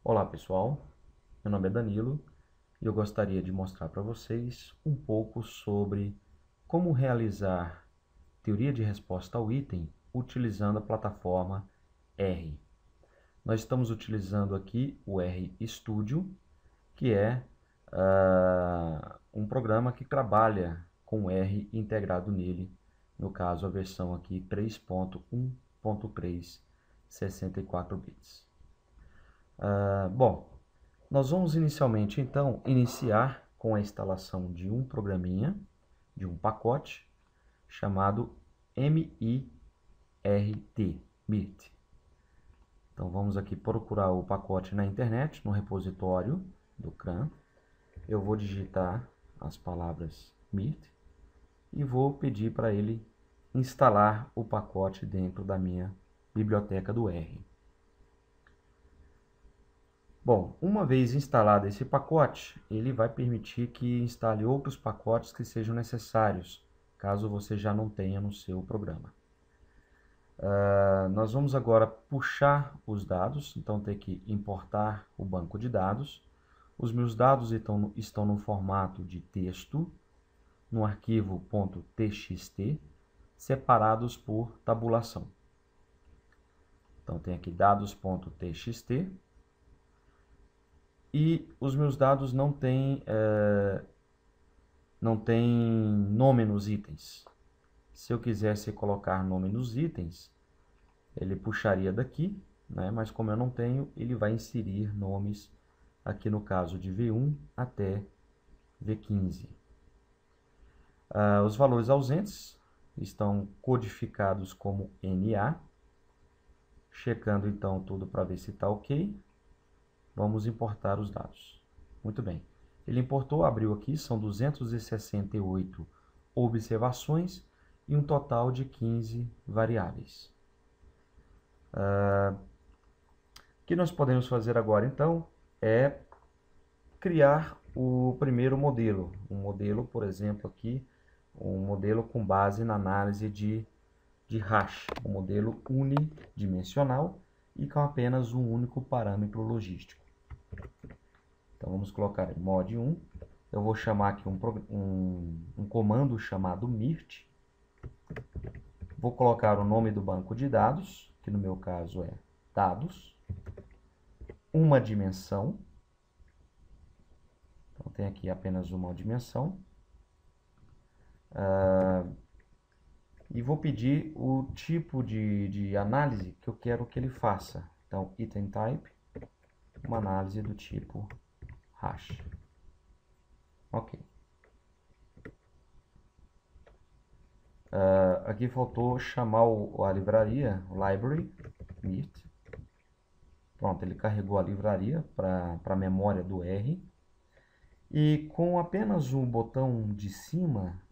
Olá pessoal, meu nome é Danilo e eu gostaria de mostrar para vocês um pouco sobre como realizar teoria de resposta ao item utilizando a plataforma R. Nós estamos utilizando aqui o RStudio, que é um programa que trabalha com R integrado nele, no caso a versão aqui 3.1.3, 64 bits. Bom, nós vamos inicialmente, então, iniciar com a instalação de um programinha, de um pacote, chamado MIRT, MIRT. Então, vamos aqui procurar o pacote na internet, no repositório do CRAN. Eu vou digitar as palavras MIRT e vou pedir para ele instalar o pacote dentro da minha biblioteca do R. Bom, uma vez instalado esse pacote, ele vai permitir que instale outros pacotes que sejam necessários, caso você já não tenha no seu programa. Nós vamos agora puxar os dados, então tem que importar o banco de dados. Os meus dados estão no formato de texto, no arquivo .txt, separados por tabulação. Então tem aqui dados.txt. E os meus dados não têm nome nos itens. Se eu quisesse colocar nome nos itens, ele puxaria daqui, né? Mas como eu não tenho, ele vai inserir nomes aqui no caso de V1 até V15. Os valores ausentes estão codificados como NA. Checando então tudo para ver se está ok. Vamos importar os dados. Muito bem. Ele importou, abriu aqui, são 268 observações e um total de 15 variáveis. O que nós podemos fazer agora, então, é criar o primeiro modelo. Um modelo, por exemplo, aqui, um modelo com base na análise de hash, um modelo unidimensional e com apenas um único parâmetro logístico. Então, vamos colocar em mod 1. Eu vou chamar aqui um comando chamado MIRT. Vou colocar o nome do banco de dados, que no meu caso é dados. Uma dimensão. Então, tem aqui apenas uma dimensão. E vou pedir o tipo de análise que eu quero que ele faça. Então, item type, uma análise do tipo hash. Ok. Aqui faltou chamar a livraria, library, MIRT. Pronto, ele carregou a livraria para a memória do R. E com apenas um botão de cima,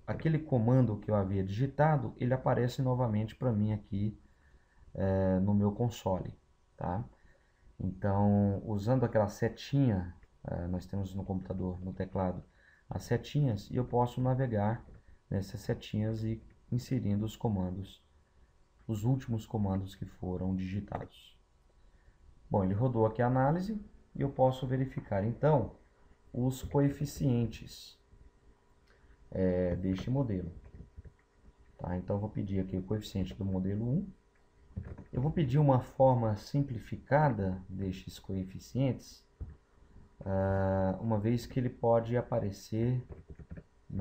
aquele comando que eu havia digitado, ele aparece novamente para mim aqui no meu console. Tá? Então, usando aquela setinha, nós temos no computador, no teclado, as setinhas, e eu posso navegar nessas setinhas e inserindo os comandos, os últimos comandos que foram digitados. Bom, ele rodou aqui a análise e eu posso verificar, então, os coeficientes deste modelo. Tá? Então, eu vou pedir aqui o coeficiente do modelo 1. Eu vou pedir uma forma simplificada destes coeficientes, uma vez que ele pode aparecer de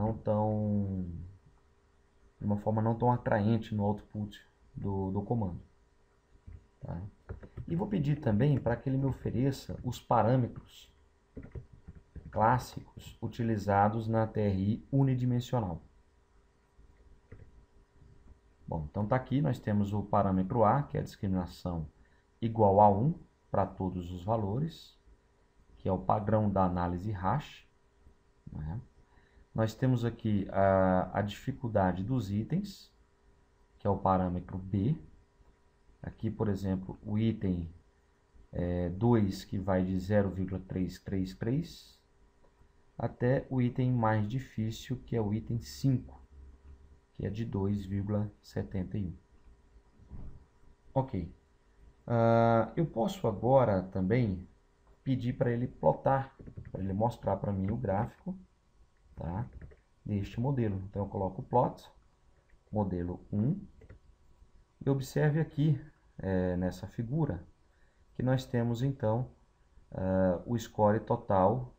uma forma não tão atraente no output do comando. Tá? E vou pedir também para que ele me ofereça os parâmetros clássicos utilizados na TRI unidimensional. Bom, então está aqui, nós temos o parâmetro A, que é a discriminação igual a 1 para todos os valores, que é o padrão da análise hash. Né? Nós temos aqui a dificuldade dos itens, que é o parâmetro B. Aqui, por exemplo, o item 2, que vai de 0,333, até o item mais difícil, que é o item 5, que é de 2,71. Ok. Eu posso agora também pedir para ele plotar, para ele mostrar para mim o gráfico, tá, deste modelo. Então, eu coloco plot, modelo 1, e observe aqui, nessa figura, que nós temos, então, o score total,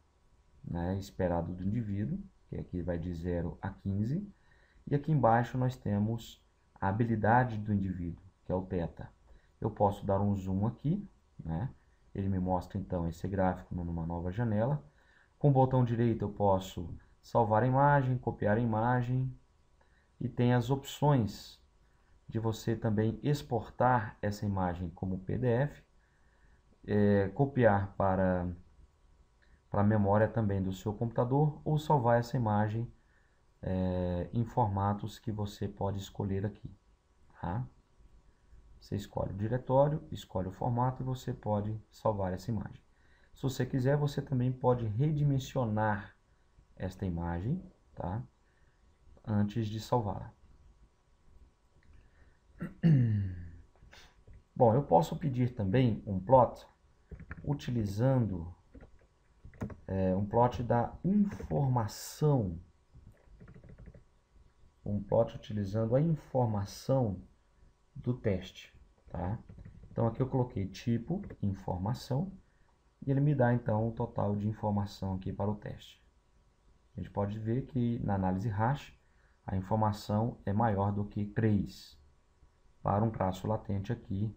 né, esperado do indivíduo, que aqui vai de 0 a 15, e aqui embaixo nós temos a habilidade do indivíduo, que é o θ. Eu posso dar um zoom aqui, né? Ele me mostra então esse gráfico numa nova janela. Com o botão direito eu posso salvar a imagem, copiar a imagem, e tem as opções de você também exportar essa imagem como PDF, copiar para a memória também do seu computador, ou salvar essa imagem em formatos que você pode escolher aqui. Tá? Você escolhe o diretório, escolhe o formato e você pode salvar essa imagem. Se você quiser, você também pode redimensionar esta imagem, tá? Antes de salvá-la. Bom, eu posso pedir também um plot utilizando um plot da informação. Um plot utilizando a informação do teste, tá? Então aqui eu coloquei tipo, informação, e ele me dá então o total de informação aqui para o teste. A gente pode ver que na análise hash a informação é maior do que 3, para um traço latente aqui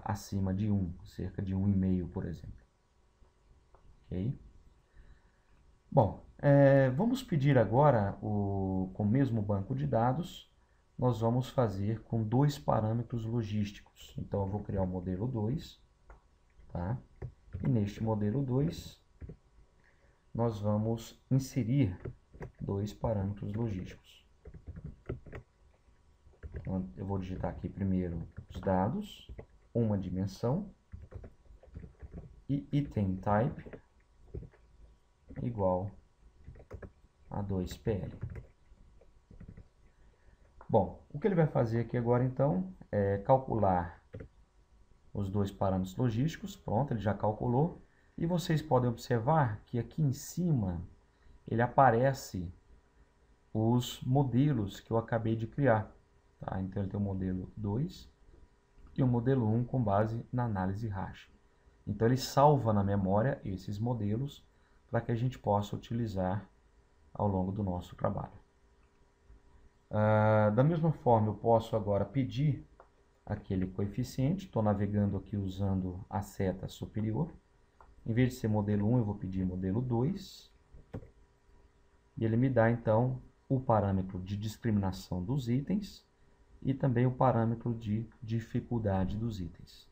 acima de 1, cerca de 1,5, por exemplo. Ok? Bom, vamos pedir agora, com o mesmo banco de dados, nós vamos fazer com 2 parâmetros logísticos. Então, eu vou criar o modelo 2, tá? E neste modelo 2, nós vamos inserir 2 parâmetros logísticos. Então, eu vou digitar aqui primeiro os dados, uma dimensão, e item type igual a 2pl. Bom, o que ele vai fazer aqui agora, então, é calcular os 2 parâmetros logísticos. Pronto, ele já calculou. E vocês podem observar que aqui em cima ele aparece os modelos que eu acabei de criar. Tá? Então, ele tem o modelo 2 e o modelo 1 com base na análise hash. Então, ele salva na memória esses modelos para que a gente possa utilizar ao longo do nosso trabalho. Da mesma forma, eu posso agora pedir aquele coeficiente. Estou navegando aqui usando a seta superior. Em vez de ser modelo 1, eu vou pedir modelo 2. E ele me dá, então, o parâmetro de discriminação dos itens e também o parâmetro de dificuldade dos itens.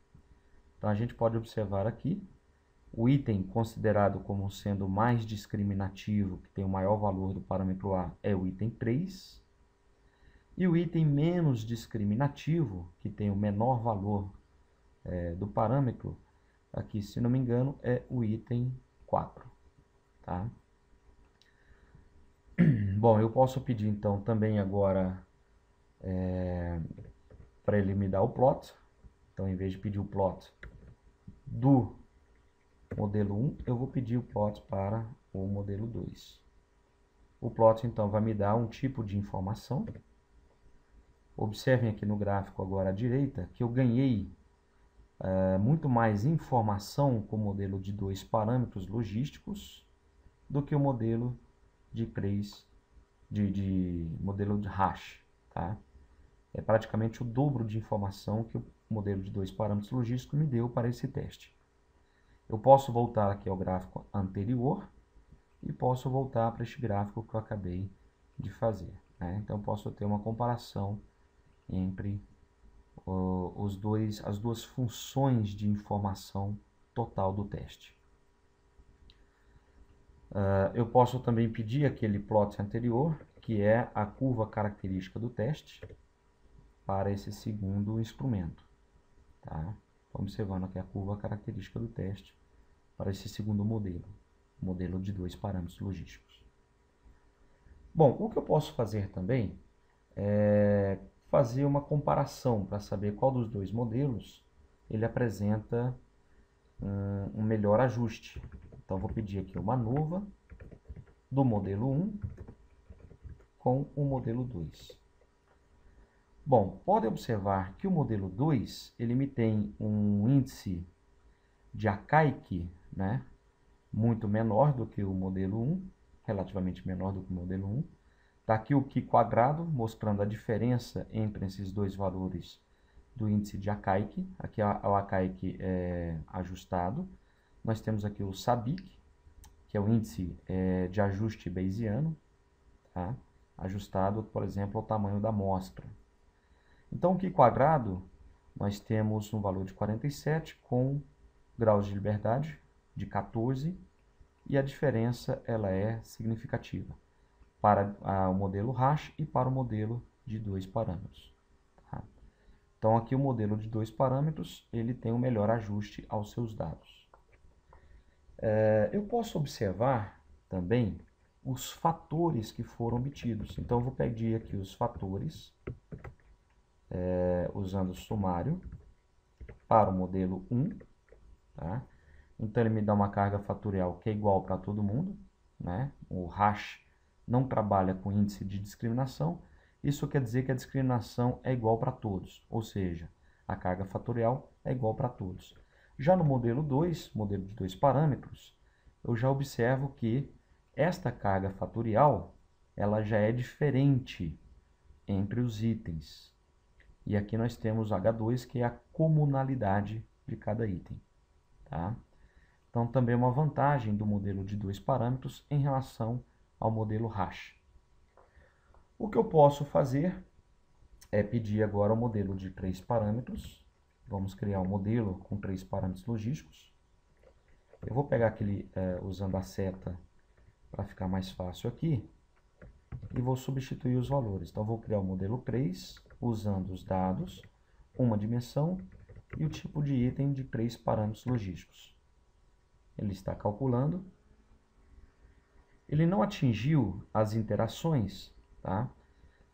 Então, a gente pode observar aqui o item considerado como sendo mais discriminativo, que tem o maior valor do parâmetro A, é o item 3. E o item menos discriminativo, que tem o menor valor do parâmetro, aqui, se não me engano, é o item 4. Tá? Bom, eu posso pedir, então, também agora para ele me dar o plot. Então, em vez de pedir o plot do modelo 1, eu vou pedir o plot para o modelo 2. O plot, então, vai me dar um tipo de informação. Observem aqui no gráfico agora à direita que eu ganhei muito mais informação com o modelo de 2 parâmetros logísticos do que o modelo de 3, modelo de hash. Tá? É praticamente o dobro de informação que o modelo de 2 parâmetros logísticos me deu para esse teste. Eu posso voltar aqui ao gráfico anterior e posso voltar para este gráfico que eu acabei de fazer. Né? Então, posso ter uma comparação entre as duas funções de informação total do teste. Eu posso também pedir aquele plot anterior, que é a curva característica do teste, para esse segundo instrumento. Tá? Observando aqui a curva característica do teste para esse segundo modelo de 2 parâmetros logísticos. Bom, o que eu posso fazer também é fazer uma comparação para saber qual dos 2 modelos ele apresenta um melhor ajuste. Então, vou pedir aqui uma nova do modelo 1 com o modelo 2. Bom, pode observar que o modelo 2, ele me tem um índice de Akaic, né, muito menor do que o modelo 1, relativamente menor do que o modelo 1. Está aqui o Qi quadrado, mostrando a diferença entre esses dois valores do índice de Akaic. Aqui o Akaic é ajustado. Nós temos aqui o Sabic, que é o índice de ajuste bayesiano, tá? Ajustado, por exemplo, ao tamanho da amostra. Então, o Qi quadrado, nós temos um valor de 47 com graus de liberdade de 14, e a diferença ela é significativa para o modelo hash e para o modelo de 2 parâmetros. Tá? Então, aqui o modelo de 2 parâmetros, ele tem um melhor ajuste aos seus dados. Eu posso observar também os fatores que foram obtidos. Então, eu vou pedir aqui os fatores, usando o sumário, para o modelo 1. Tá? Então, ele me dá uma carga fatorial que é igual para todo mundo, né? O hash não trabalha com índice de discriminação. Isso quer dizer que a discriminação é igual para todos, ou seja, a carga fatorial é igual para todos. Já no modelo 2, modelo de 2 parâmetros, eu já observo que esta carga fatorial ela já é diferente entre os itens. E aqui nós temos H2, que é a comunalidade de cada item. Tá? Então, também é uma vantagem do modelo de 2 parâmetros em relação ao modelo hash. O que eu posso fazer é pedir agora o modelo de 3 parâmetros. Vamos criar um modelo com 3 parâmetros logísticos. Eu vou pegar aquele usando a seta para ficar mais fácil aqui e vou substituir os valores. Então, vou criar o modelo 3 usando os dados, uma dimensão e o tipo de item de 3 parâmetros logísticos. Ele está calculando. Ele não atingiu as interações, tá?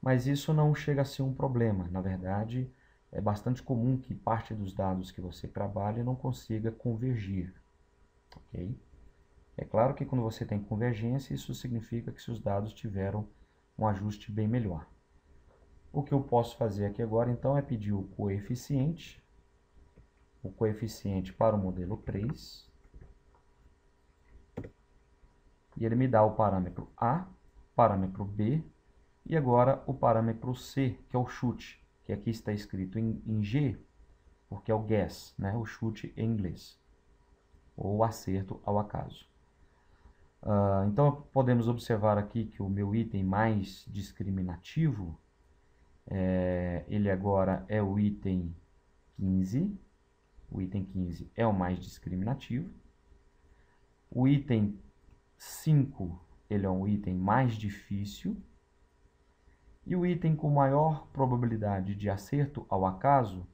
Mas isso não chega a ser um problema. Na verdade, é bastante comum que parte dos dados que você trabalha não consiga convergir. Okay? É claro que quando você tem convergência, isso significa que seus dados tiveram um ajuste bem melhor. O que eu posso fazer aqui agora, então, é pedir o coeficiente para o modelo 3. E ele me dá o parâmetro A, parâmetro B, e agora o parâmetro C, que é o chute, que aqui está escrito em G, porque é o guess, né? O chute em inglês, ou acerto ao acaso. Então, podemos observar aqui que o meu item mais discriminativo, ele agora é o item 15. O item 15 é o mais discriminativo. O item 5, ele é um item mais difícil. E o item com maior probabilidade de acerto ao acaso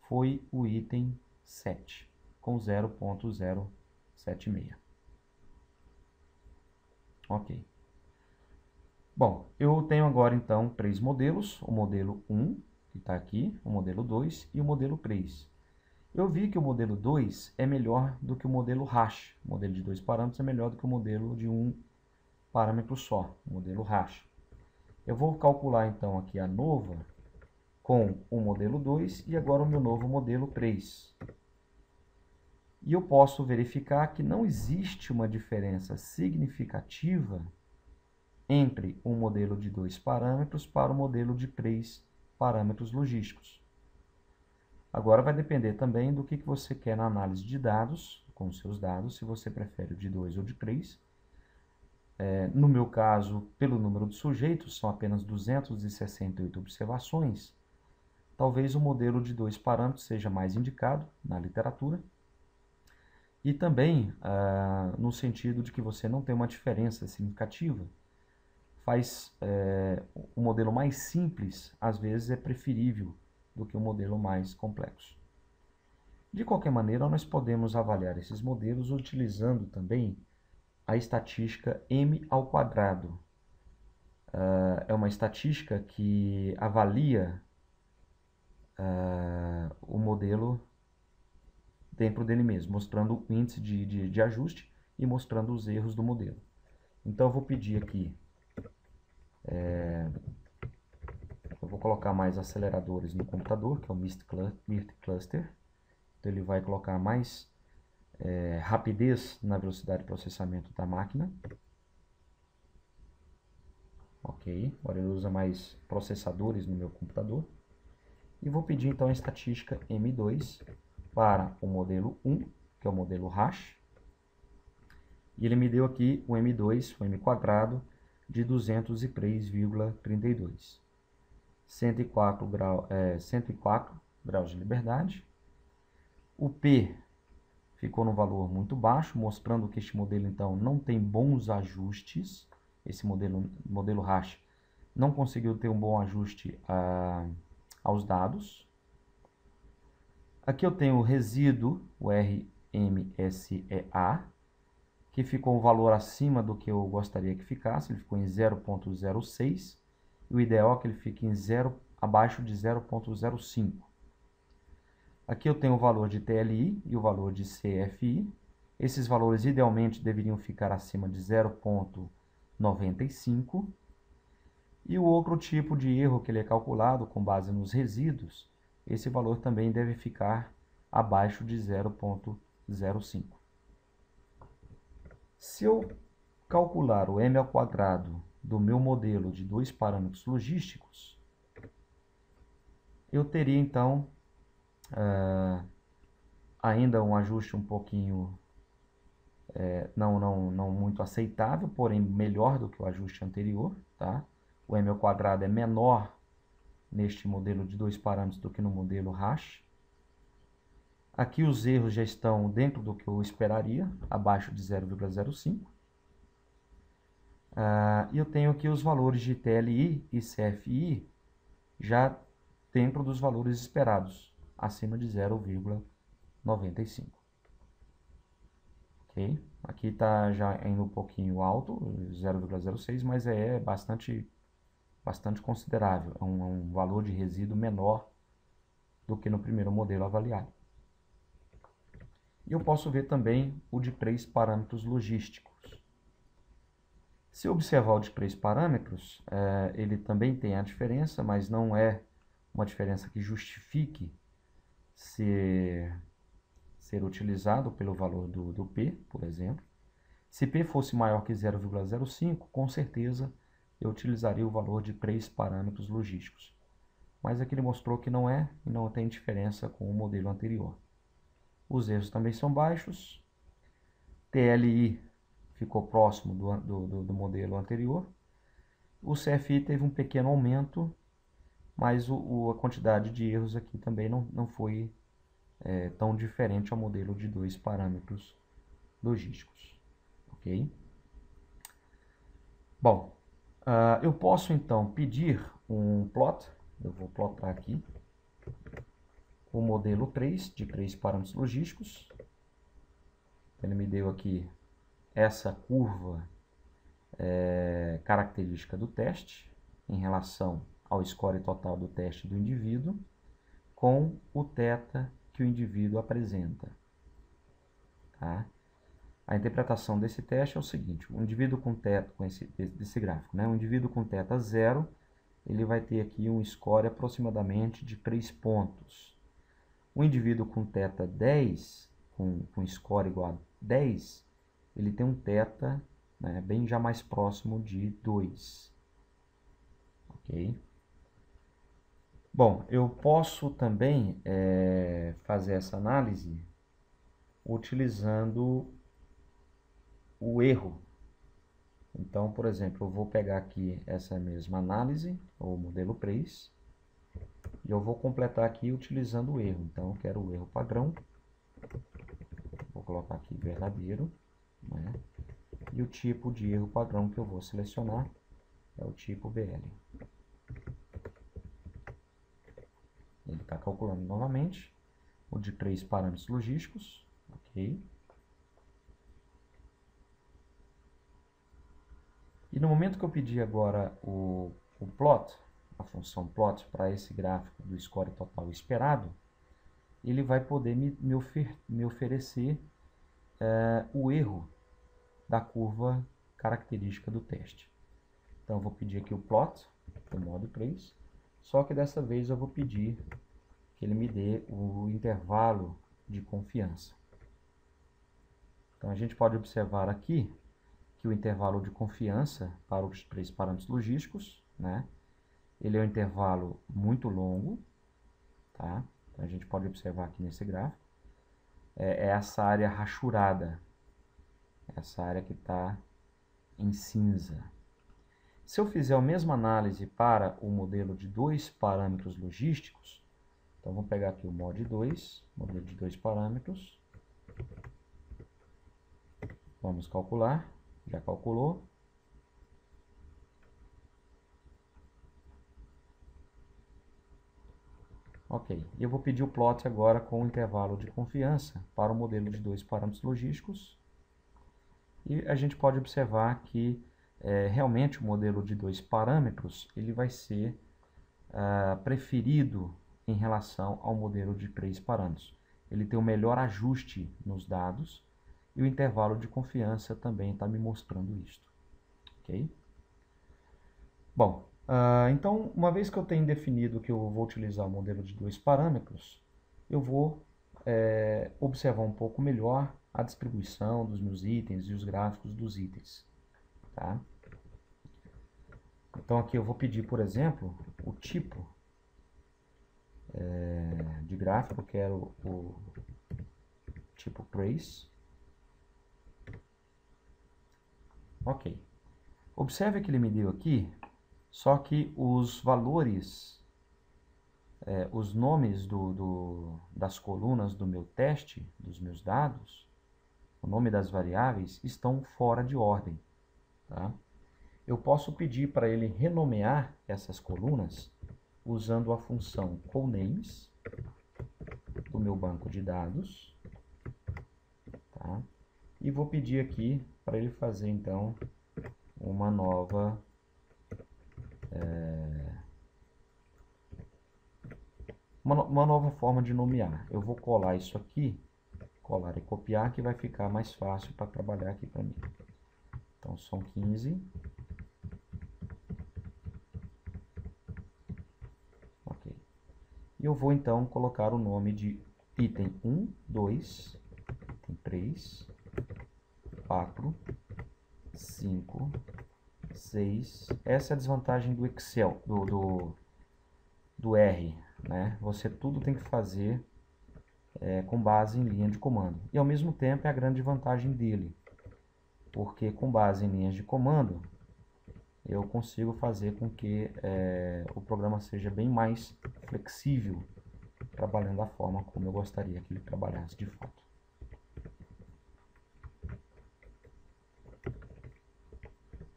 foi o item 7, com 0.076. Ok. Bom, eu tenho agora então 3 modelos, o modelo 1, que está aqui, o modelo 2 e o modelo 3. Eu vi que o modelo 2 é melhor do que o modelo hash. O modelo de 2 parâmetros é melhor do que o modelo de 1 parâmetro só, o modelo hash. Eu vou calcular então aqui a nova com o modelo 2 e agora o meu novo modelo 3. E eu posso verificar que não existe uma diferença significativa entre o modelo de 2 parâmetros para o modelo de 3 parâmetros logísticos. Agora vai depender também do que você quer na análise de dados, com os seus dados, se você prefere o de 2 ou de 3. No meu caso, pelo número de sujeitos, são apenas 268 observações, talvez o modelo de 2 parâmetros seja mais indicado na literatura. E também no sentido de que você não tem uma diferença significativa. O modelo mais simples, às vezes, é preferível do que o modelo mais complexo. De qualquer maneira, nós podemos avaliar esses modelos utilizando também a estatística m². É uma estatística que avalia o modelo dentro dele mesmo, mostrando o índice de ajuste e mostrando os erros do modelo. Então eu vou pedir aqui, eu vou colocar mais aceleradores no computador, que é o MIST Cluster. Então ele vai colocar mais rapidez na velocidade de processamento da máquina. Ok, agora ele usa mais processadores no meu computador. E vou pedir então a estatística M2 para o modelo 1, que é o modelo hash. E ele me deu aqui o M2, o M quadrado, de 203,32. 104 graus de liberdade. O P ficou no valor muito baixo, mostrando que este modelo então não tem bons ajustes. Esse modelo hash não conseguiu ter um bom ajuste aos dados. Aqui eu tenho o resíduo, o RMSEA, que ficou um valor acima do que eu gostaria que ficasse. Ele ficou em 0,06. E o ideal é que ele fique em abaixo de 0,05. Aqui eu tenho o valor de TLI e o valor de CFI. Esses valores idealmente deveriam ficar acima de 0,95. E o outro tipo de erro que ele é calculado com base nos resíduos, esse valor também deve ficar abaixo de 0,05. Se eu calcular o m ao quadrado do meu modelo de 2 parâmetros logísticos, eu teria então ainda um ajuste um pouquinho não muito aceitável, porém melhor do que o ajuste anterior, tá? O m ao quadrado é menor neste modelo de 2 parâmetros do que no modelo hash. Aqui os erros já estão dentro do que eu esperaria, abaixo de 0,05. E eu tenho aqui os valores de TLI e CFI já dentro dos valores esperados, acima de 0,95. Ok? Aqui está já indo um pouquinho alto, 0,06, mas é bastante considerável. É um valor de resíduo menor do que no primeiro modelo avaliado. E eu posso ver também o de 3 parâmetros logísticos. Se observar o de 3 parâmetros, ele também tem a diferença, mas não é uma diferença que justifique ser utilizado pelo valor do P, por exemplo. Se P fosse maior que 0,05, com certeza eu utilizaria o valor de 3 parâmetros logísticos. Mas aqui ele mostrou que não é e não tem diferença com o modelo anterior. Os erros também são baixos. TLI ficou próximo do modelo anterior. O CFI teve um pequeno aumento, mas a quantidade de erros aqui também não foi tão diferente ao modelo de 2 parâmetros logísticos. Ok? Bom, eu posso então pedir um plot. Eu vou plotar aqui o modelo 3 de 3 parâmetros logísticos. Ele me deu aqui essa curva característica do teste em relação ao score total do teste do indivíduo com o θ que o indivíduo apresenta. Tá? A interpretação desse teste é o seguinte: o indivíduo com θ, desse gráfico, né? O indivíduo com θ 0, ele vai ter aqui um score aproximadamente de 3 pontos. O indivíduo com θ 10, com score igual a 10, ele tem um θ, né, bem já mais próximo de 2. Ok? Bom, eu posso também fazer essa análise utilizando o erro. Então, por exemplo, eu vou pegar aqui essa mesma análise, o modelo 3, e eu vou completar aqui utilizando o erro. Então, eu quero o erro padrão. Vou colocar aqui verdadeiro, né? E o tipo de erro padrão que eu vou selecionar é o tipo BL. Ele está calculando novamente o de 3 parâmetros logísticos. Ok. E no momento que eu pedir agora o plot, a função plot para esse gráfico do score total esperado, ele vai poder me oferecer o erro da curva característica do teste. Então, eu vou pedir aqui o plot, do modo 3, só que dessa vez eu vou pedir que ele me dê o intervalo de confiança. Então, a gente pode observar aqui que o intervalo de confiança para os 3 parâmetros logísticos, né, ele é um intervalo muito longo, tá? Então, a gente pode observar aqui nesse gráfico, é essa área rachurada, essa área que está em cinza. Se eu fizer a mesma análise para o modelo de 2 parâmetros logísticos, então vamos pegar aqui o mod 2, modelo de 2 parâmetros, vamos calcular, já calculou. Ok, eu vou pedir o plot agora com o intervalo de confiança para o modelo de 2 parâmetros logísticos. E a gente pode observar que realmente o modelo de 2 parâmetros ele vai ser preferido em relação ao modelo de 3 parâmetros. Ele tem o melhor ajuste nos dados e o intervalo de confiança também está me mostrando isso. Ok? Bom, então, uma vez que eu tenho definido que eu vou utilizar o modelo de 2 parâmetros, eu vou observar um pouco melhor a distribuição dos meus itens e os gráficos dos itens. Tá? Então, aqui eu vou pedir, por exemplo, o tipo de gráfico, eu quero o tipo trace. Ok. Observe que ele me deu aqui, só que os valores, os nomes das colunas do meu teste, dos meus dados, o nome das variáveis, estão fora de ordem. Tá? Eu posso pedir para ele renomear essas colunas usando a função callNames do meu banco de dados. Tá? E vou pedir aqui para ele fazer, então, uma nova uma nova forma de nomear. Eu vou colar isso aqui, colar e copiar, que vai ficar mais fácil para trabalhar aqui para mim. Então, são 15. Ok. E eu vou, então, colocar o nome de item 1, 2, item 3, 4, 5, 6. Essa é a desvantagem do Excel, do R, né? Você tudo tem que fazer com base em linha de comando. E ao mesmo tempo é a grande vantagem dele, porque com base em linhas de comando eu consigo fazer com que o programa seja bem mais flexível, trabalhando da forma como eu gostaria que ele trabalhasse de fato.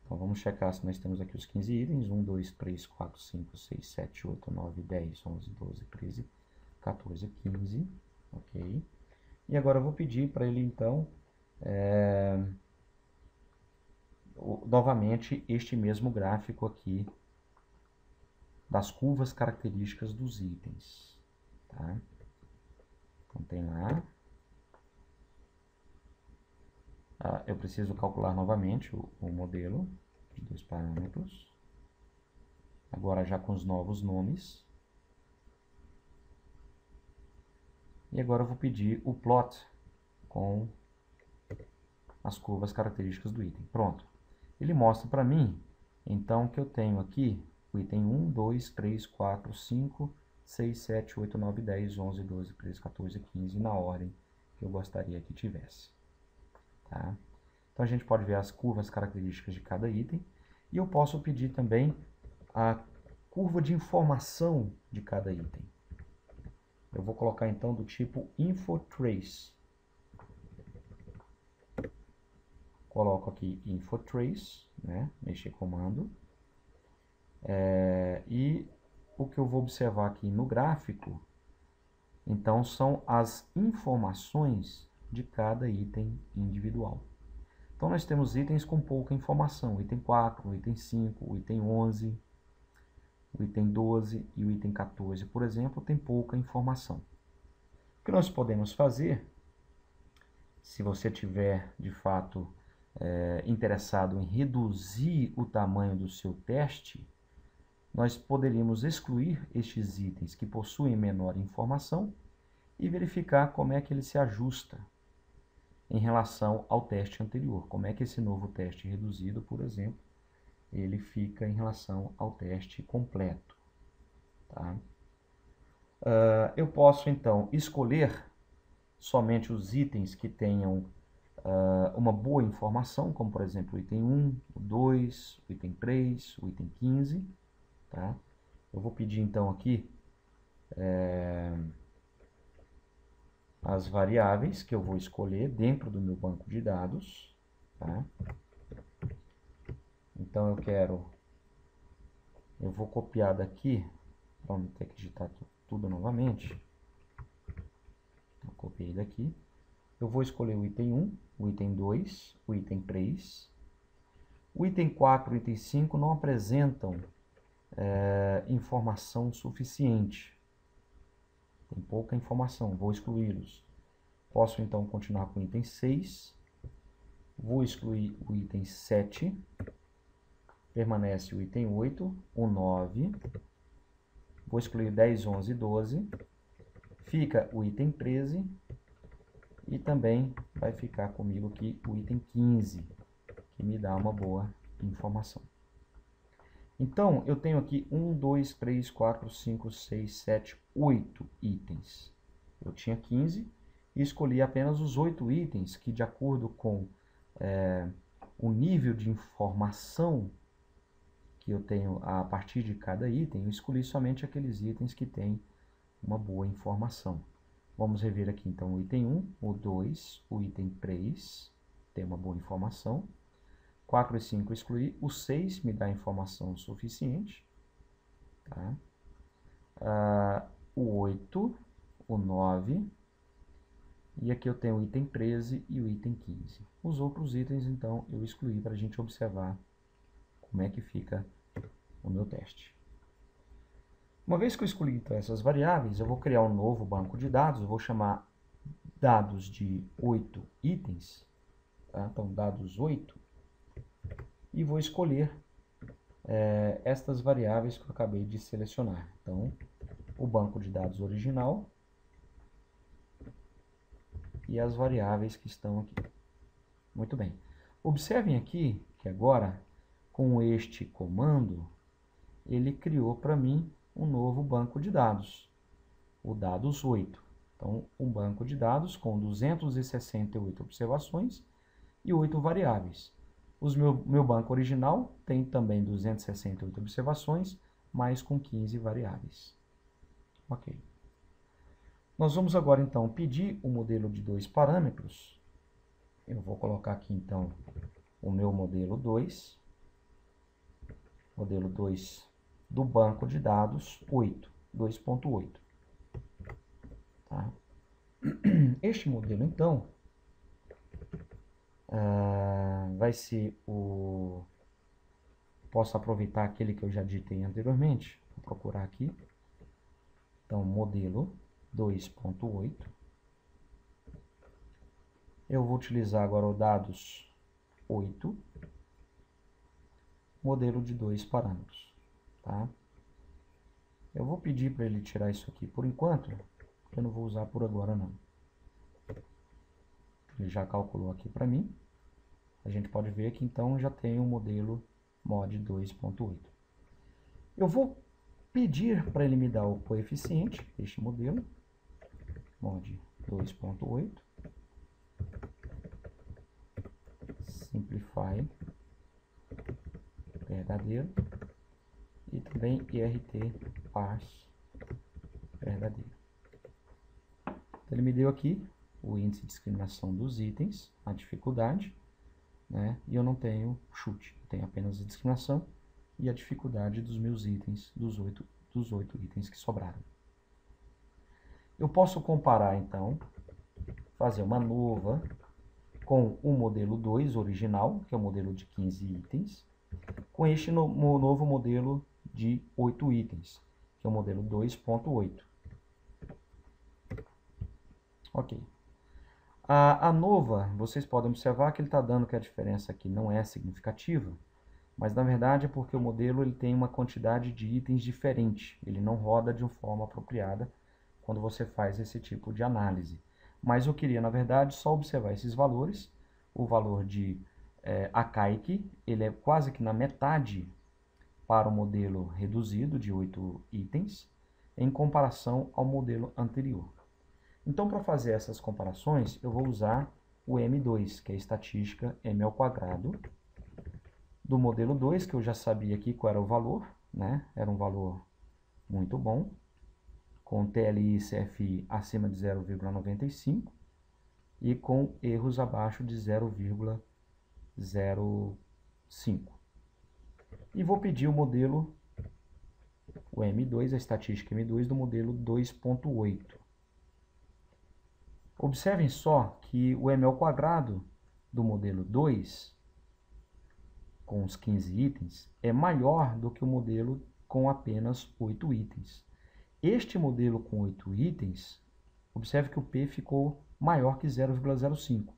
Então vamos checar se nós temos aqui os 15 itens, 1, 2, 3, 4, 5, 6, 7, 8, 9, 10, 11, 12, 13, 14, 15, ok? E agora eu vou pedir para ele então, novamente, este mesmo gráfico aqui, das curvas características dos itens, tá? Então tem lá, eu preciso calcular novamente o modelo de 2 parâmetros, agora já com os novos nomes. E agora eu vou pedir o plot com as curvas características do item. Pronto. Ele mostra para mim, então, que eu tenho aqui o item 1, 2, 3, 4, 5, 6, 7, 8, 9, 10, 11, 12, 13, 14, 15, na ordem que eu gostaria que tivesse. Tá? Então, a gente pode ver as curvas características de cada item. E eu posso pedir também a curva de informação de cada item. Eu vou colocar, então, do tipo InfoTrace. Coloco aqui InfoTrace, né? Mexer comando. E o que eu vou observar aqui no gráfico, então, são as informações de cada item individual. Então, nós temos itens com pouca informação. O item 4, o item 5, o item 11, o item 12 e o item 14, por exemplo, tem pouca informação. O que nós podemos fazer, se você tiver, de fato, interessado em reduzir o tamanho do seu teste, nós poderíamos excluir estes itens que possuem menor informação e verificar como é que ele se ajusta em relação ao teste anterior. Como é que esse novo teste reduzido, por exemplo, ele fica em relação ao teste completo. Tá? Eu posso, então, escolher somente os itens que tenham uma boa informação, como, por exemplo, o item 1, o 2, o item 3, o item 15. Tá? Eu vou pedir, então, aqui as variáveis que eu vou escolher dentro do meu banco de dados. Tá? Então, eu vou copiar daqui, para não ter que digitar tudo novamente. Então, copiei daqui. Eu vou escolher o item 1, o item 2, o item 3. O item 4 e o item 5 não apresentam informação suficiente. Tem pouca informação, vou excluí-los. Posso, então, continuar com o item 6. Vou excluir o item 7. Permanece o item 8, o 9. Vou excluir 10, 11 e 12. Fica o item 13. E também vai ficar comigo aqui o item 15, que me dá uma boa informação. Então, eu tenho aqui 1, 2, 3, 4, 5, 6, 7, 8 itens. Eu tinha 15 e escolhi apenas os 8 itens que, de acordo com o nível de informação que eu tenho a partir de cada item, eu escolhi somente aqueles itens que têm uma boa informação. Vamos rever aqui, então, o item 1, o 2, o item 3, tem uma boa informação. 4 e 5 excluí. O 6 me dá informação suficiente. Tá? O 8, o 9, e aqui eu tenho o item 13 e o item 15. Os outros itens, então, eu excluí para a gente observar como é que fica o meu teste. Uma vez que eu escolhi então, essas variáveis, eu vou criar um novo banco de dados. Eu vou chamar dados de 8 itens. Tá? Então, dados 8. E vou escolher estas variáveis que eu acabei de selecionar. Então, o banco de dados original e as variáveis que estão aqui. Muito bem. Observem aqui que agora, com este comando, ele criou para mim um novo banco de dados, o dados 8. Então, um banco de dados com 268 observações e 8 variáveis. Meu banco original tem também 268 observações, mas com 15 variáveis. Ok. Nós vamos agora, então, pedir o modelo de 2 parâmetros. Eu vou colocar aqui, então, o meu modelo 2. Modelo 2 do banco de dados 8, 2.8. Tá? Este modelo, então, vai ser o... Posso aproveitar aquele que eu já digitei anteriormente. Vou procurar aqui. Então, modelo 2.8. Eu vou utilizar agora o dados 8. Modelo de 2 parâmetros. Tá? Eu vou pedir para ele tirar isso aqui por enquanto. Eu não vou usar por agora, não. Ele já calculou aqui para mim. A gente pode ver que então já tem o modelo mod 2.8. Eu vou pedir para ele me dar o coeficiente deste modelo, mod 2.8, simplify, verdadeiro, e também IRT parse verdadeiro. Então, ele me deu aqui o índice de discriminação dos itens, a dificuldade, né? E eu não tenho chute, eu tenho apenas a discriminação e a dificuldade dos meus itens, dos 8 itens que sobraram. Eu posso comparar, então, fazer uma nova com o modelo 2 original, que é o modelo de 15 itens, com este novo modelo de 8 itens, que é o modelo 2.8. Ok. A ANOVA, vocês podem observar que ele está dando que a diferença aqui não é significativa, mas na verdade é porque o modelo ele tem uma quantidade de itens diferente, ele não roda de uma forma apropriada quando você faz esse tipo de análise. Mas eu queria, na verdade, só observar esses valores. O valor de ACAIC, ele é quase que na metade para o modelo reduzido de 8 itens, em comparação ao modelo anterior. Então, para fazer essas comparações, eu vou usar o M2, que é a estatística m ao quadrado, do modelo 2, que eu já sabia aqui qual era o valor, né? Era um valor muito bom, com TLI e CFI acima de 0,95 e com erros abaixo de 0,05. E vou pedir o modelo, o M2, a estatística M2 do modelo 2.8. Observem só que o m ao quadrado do modelo 2, com os 15 itens, é maior do que o modelo com apenas 8 itens. Este modelo com 8 itens, observe que o P ficou maior que 0,05.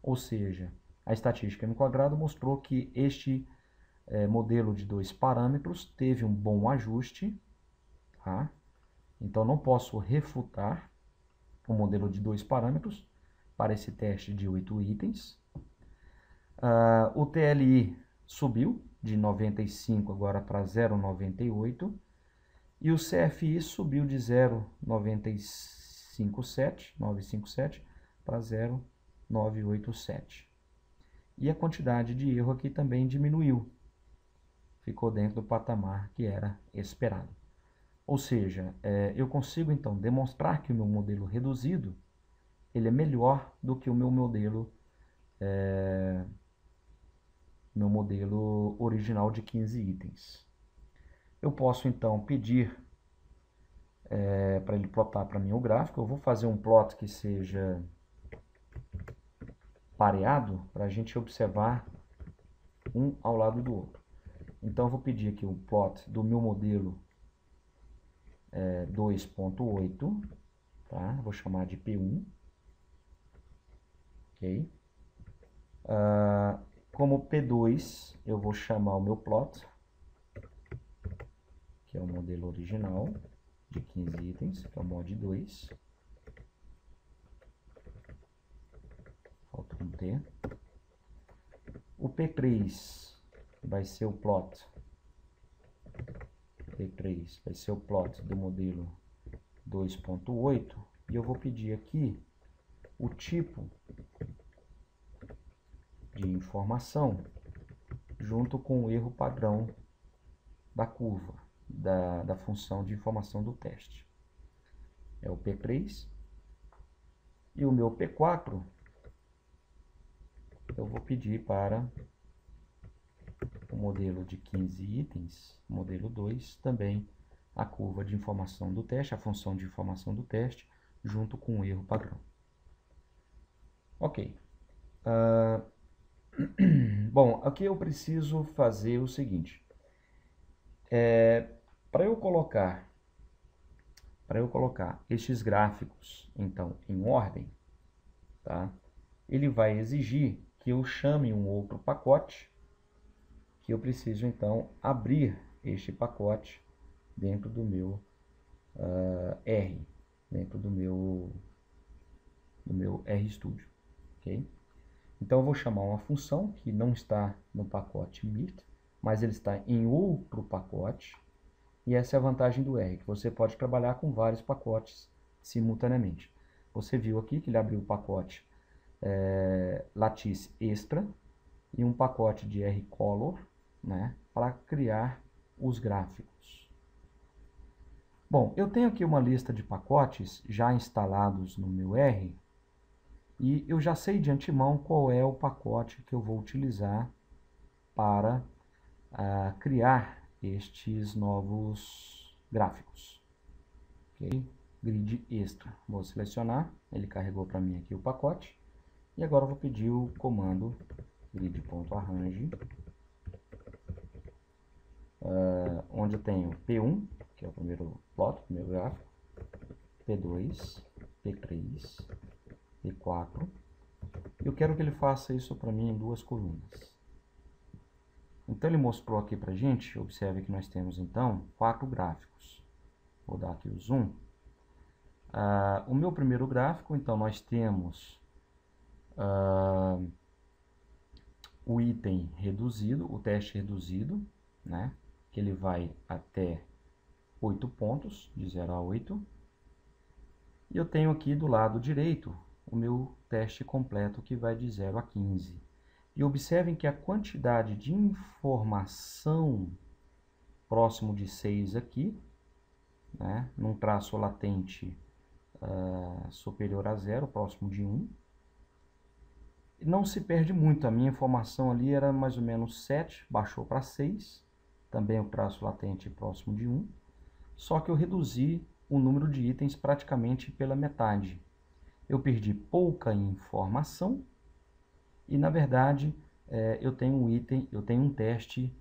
Ou seja, a estatística m quadrado mostrou que este modelo de 2 parâmetros teve um bom ajuste, tá? Então não posso refutar o modelo de 2 parâmetros para esse teste de 8 itens. O TLI subiu de 95 agora para 0,98 e o CFI subiu de 0,957 para 0,987. E a quantidade de erro aqui também diminuiu, ficou dentro do patamar que era esperado. Ou seja, eu consigo então demonstrar que o meu modelo reduzido ele é melhor do que o meu modelo original de 15 itens. Eu posso então pedir para ele plotar para mim o gráfico. Eu vou fazer um plot que seja pareado para a gente observar um ao lado do outro. Então eu vou pedir aqui o plot do meu modelo 2.8, tá? Vou chamar de P1, ok? Como P2 eu vou chamar o meu plot, que é o modelo original de 15 itens, que é o mod 2. Falta um T. O P3 vai ser o plot. P3 vai ser o plot do modelo 2.8. E eu vou pedir aqui o tipo de informação junto com o erro padrão da curva, da função de informação do teste. É o P3. E o meu P4 eu vou pedir para o modelo de 15 itens, modelo 2, também a curva de informação do teste, a função de informação do teste, junto com o erro padrão. Ok. Bom, aqui eu preciso fazer o seguinte. Para eu colocar estes gráficos, então, em ordem, tá? Ele vai exigir que eu chame um outro pacote, que eu preciso, então, abrir este pacote dentro do meu R, dentro do meu RStudio, ok? Então, eu vou chamar uma função que não está no pacote Meet, mas ele está em outro pacote, e essa é a vantagem do R, que você pode trabalhar com vários pacotes simultaneamente. Você viu aqui que ele abriu o pacote Lattice Extra e um pacote de RColor, né, para criar os gráficos. Bom, eu tenho aqui uma lista de pacotes já instalados no meu R e eu já sei de antemão qual é o pacote que eu vou utilizar para criar estes novos gráficos. Ok? Grid Extra. Vou selecionar, ele carregou para mim aqui o pacote. E agora eu vou pedir o comando grid.arrange, onde eu tenho P1, que é o primeiro plot, o primeiro gráfico, P2, P3, P4. Eu quero que ele faça isso para mim em 2 colunas. Então, ele mostrou aqui para a gente, observe que nós temos, então, 4 gráficos. Vou dar aqui o zoom. O meu primeiro gráfico, então, nós temos o item reduzido, o teste reduzido, né? Que ele vai até 8 pontos, de 0 a 8. E eu tenho aqui do lado direito o meu teste completo, que vai de 0 a 15. E observem que a quantidade de informação próximo de 6 aqui, né, num traço latente superior a 0, próximo de 1. Não se perde muito, a minha informação ali era mais ou menos 7, baixou para 6, também o traço latente próximo de 1, só que eu reduzi o número de itens praticamente pela metade. Eu perdi pouca informação e, na verdade, eu tenho um teste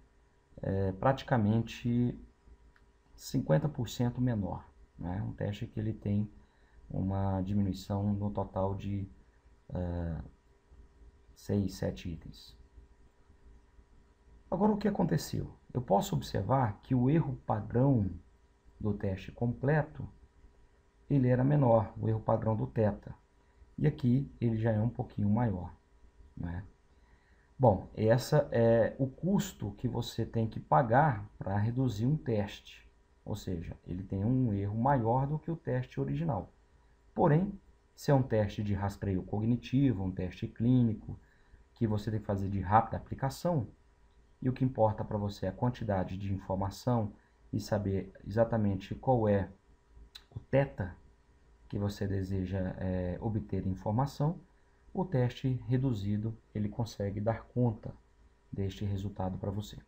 praticamente 50% menor, né? Um teste que ele tem uma diminuição no total de 6, 7 itens. Agora, o que aconteceu? Eu posso observar que o erro padrão do teste completo, ele era menor, o erro padrão do θ. E aqui ele já é um pouquinho maior, né? Bom, essa é o custo que você tem que pagar para reduzir um teste. Ou seja, ele tem um erro maior do que o teste original. Porém, se é um teste de rastreio cognitivo, um teste clínico, que você tem que fazer de rápida aplicação, e o que importa para você é a quantidade de informação e saber exatamente qual é o θ que você deseja obter informação, o teste reduzido ele consegue dar conta deste resultado para você.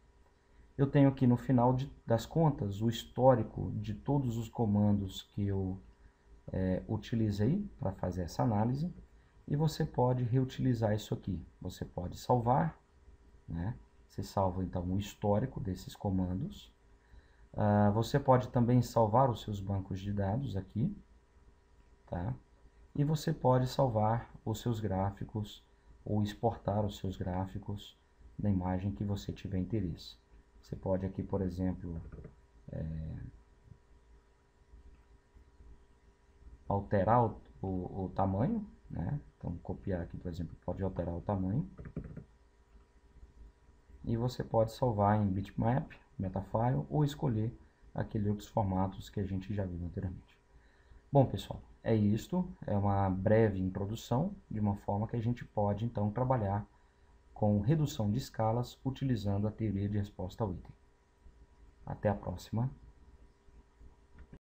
Eu tenho aqui no final das contas o histórico de todos os comandos que eu utilizei para fazer essa análise, e você pode reutilizar isso aqui. Você pode salvar, né? Você salva então o histórico desses comandos. Você pode também salvar os seus bancos de dados aqui, tá? E você pode salvar os seus gráficos ou exportar os seus gráficos na imagem que você tiver interesse. Você pode aqui, por exemplo, alterar o tamanho, né? Então, copiar aqui, por exemplo, pode alterar o tamanho. E você pode salvar em bitmap, metafile, ou escolher aqueles outros formatos que a gente já viu anteriormente. Bom, pessoal, é isto. É uma breve introdução de uma forma que a gente pode, então, trabalhar com redução de escalas utilizando a teoria de resposta ao item. Até a próxima.